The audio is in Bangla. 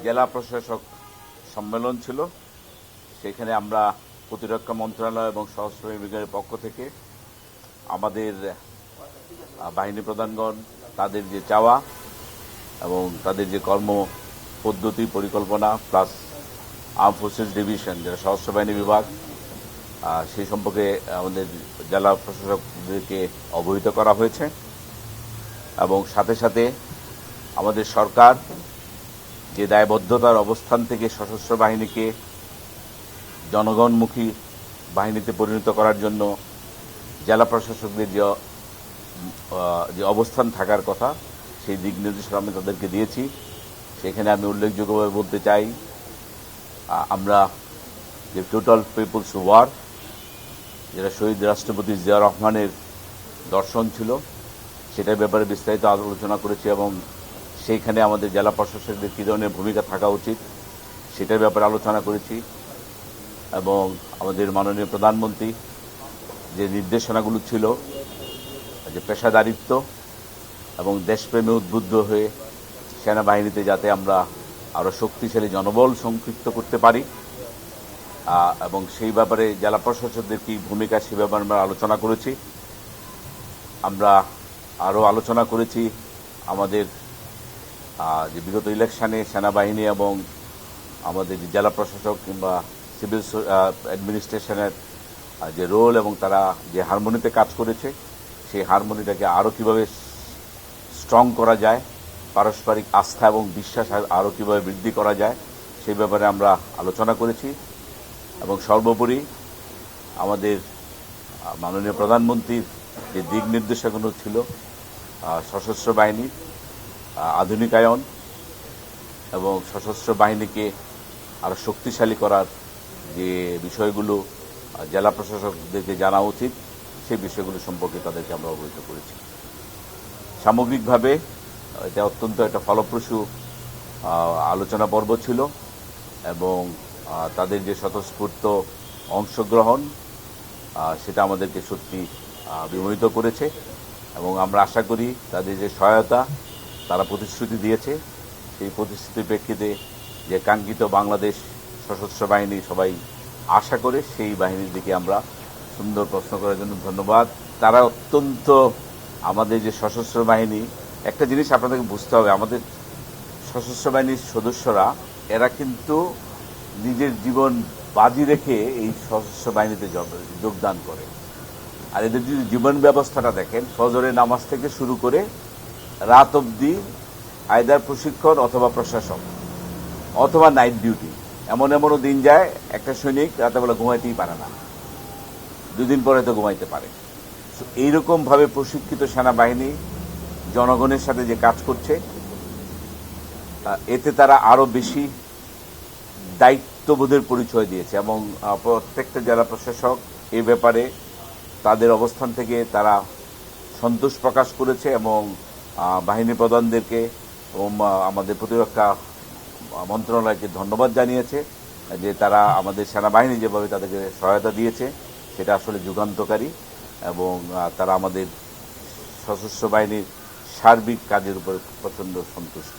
জেলা প্রশাসক সম্মেলন ছিল। সেখানে আমরা প্রতিরক্ষা মন্ত্রণালয় এবং সশস্ত্র বিভাগের পক্ষ থেকে আমাদের বাহিনী প্রধানগণ তাদের যে চাওয়া এবং তাদের যে কর্ম পদ্ধতি পরিকল্পনা প্লাস আর্ম ফোর্সেস ডিভিশন যেটা সশস্ত্র বাহিনী বিভাগ সেই সম্পর্কে আমাদের জেলা প্রশাসকদেরকে অবহিত করা হয়েছে এবং সাথে সাথে আমাদের সরকার যে দায়বদ্ধতার অবস্থান থেকে সশস্ত্র বাহিনীকে জনগণমুখী বাহিনীতে পরিণত করার জন্য জেলা প্রশাসকদের যে অবস্থান থাকার কথা সেই দিক নির্দেশনা আমি তাদেরকে দিয়েছি। সেখানে আমি উল্লেখযোগ্যভাবে বলতে চাই আমরা যে টোটাল পিপলস ওয়ার যেটা শহীদ রাষ্ট্রপতি জিয়া রহমানের দর্শন ছিল সেটার ব্যাপারে বিস্তারিত আলোচনা করেছি এবং সেইখানে আমাদের জেলা প্রশাসকদের কী ধরনের ভূমিকা থাকা উচিত সেটার ব্যাপারে আলোচনা করেছি এবং আমাদের মাননীয় প্রধানমন্ত্রী যে নির্দেশনাগুলো ছিল যে পেশাদারিত্ব এবং দেশপ্রেমে উদ্বুদ্ধ হয়ে সেনাবাহিনীতে যাতে আমরা আরও শক্তিশালী জনবল সম্পৃক্ত করতে পারি এবং সেই ব্যাপারে জেলা প্রশাসকদের কী ভূমিকা সে ব্যাপারে আমরা আলোচনা করেছি। আমরা আরও আলোচনা করেছি আমাদের যে বিগত ইলেকশনে সেনাবাহিনী এবং আমাদের জেলা প্রশাসক কিংবা সিভিল অ্যাডমিনিস্ট্রেশনের যে রোল এবং তারা যে হারমোনিতে কাজ করেছে সেই হারমোনিটাকে আরও কীভাবে স্ট্রং করা যায়, পারস্পরিক আস্থা এবং বিশ্বাস আরও কীভাবে বৃদ্ধি করা যায় সেই ব্যাপারে আমরা আলোচনা করেছি এবং সর্বোপরি আমাদের মাননীয় প্রধানমন্ত্রীর যে দিক নির্দেশনাগুলো ছিল সশস্ত্র বাহিনীর আধুনিকায়ন এবং সশস্ত্র বাহিনীকে আরও শক্তিশালী করার যে বিষয়গুলো জেলা প্রশাসকদেরকে জানা উচিত সেই বিষয়গুলো সম্পর্কে তাদেরকে আমরা অবহিত করেছি। সামগ্রিকভাবে এটা অত্যন্ত একটা ফলপ্রসূ আলোচনা পর্ব ছিল এবং তাদের যে স্বতঃস্ফূর্ত অংশগ্রহণ সেটা আমাদেরকে সত্যি বিমোহিত করেছে এবং আমরা আশা করি তাদের যে সহায়তা তারা প্রতিশ্রুতি দিয়েছে সেই প্রতিশ্রুতির প্রেক্ষিতে যে কাঙ্ক্ষিত বাংলাদেশ সশস্ত্র বাহিনী সবাই আশা করে সেই বাহিনীর দিকে আমরা সুন্দর প্রশ্ন করার জন্য ধন্যবাদ। তারা অত্যন্ত আমাদের যে সশস্ত্র বাহিনী একটা জিনিস আপনাদেরকে বুঝতে হবে, আমাদের সশস্ত্র বাহিনীর সদস্যরা এরা কিন্তু নিজের জীবন বাজি রেখে এই সশস্ত্র বাহিনীতে যোগদান করে। আর এদের যদি জীবন ব্যবস্থাটা দেখেন ফজরের নামাজ থেকে শুরু করে রাত অবধি আয়দার প্রশিক্ষণ অথবা প্রশাসন অথবা নাইট ডিউটি, এমনও দিন যায় একটা সৈনিক রাতেবেলা ঘুমাইতেই পারে না, দুদিন পরে তো ঘুমাইতে পারে। এইরকমভাবে প্রশিক্ষিত সেনাবাহিনী জনগণের সাথে যে কাজ করছে এতে তারা আরও বেশি দায়িত্ববোধের পরিচয় দিয়েছে এবং প্রত্যেকটা জেলা প্রশাসক এ ব্যাপারে তাদের অবস্থান থেকে তারা সন্তোষ প্রকাশ করেছে এবং বাহিনী প্রধানদেরকে এবং আমাদের প্রতিরক্ষা মন্ত্রণালয়কে ধন্যবাদ জানিয়েছে যে তারা আমাদের সেনাবাহিনী যেভাবে তাদেরকে সহায়তা দিয়েছে সেটা আসলে যুগান্তকারী এবং তারা আমাদের সশস্ত্র বাহিনীর সার্বিক কাজের উপর প্রচণ্ড সন্তুষ্ট।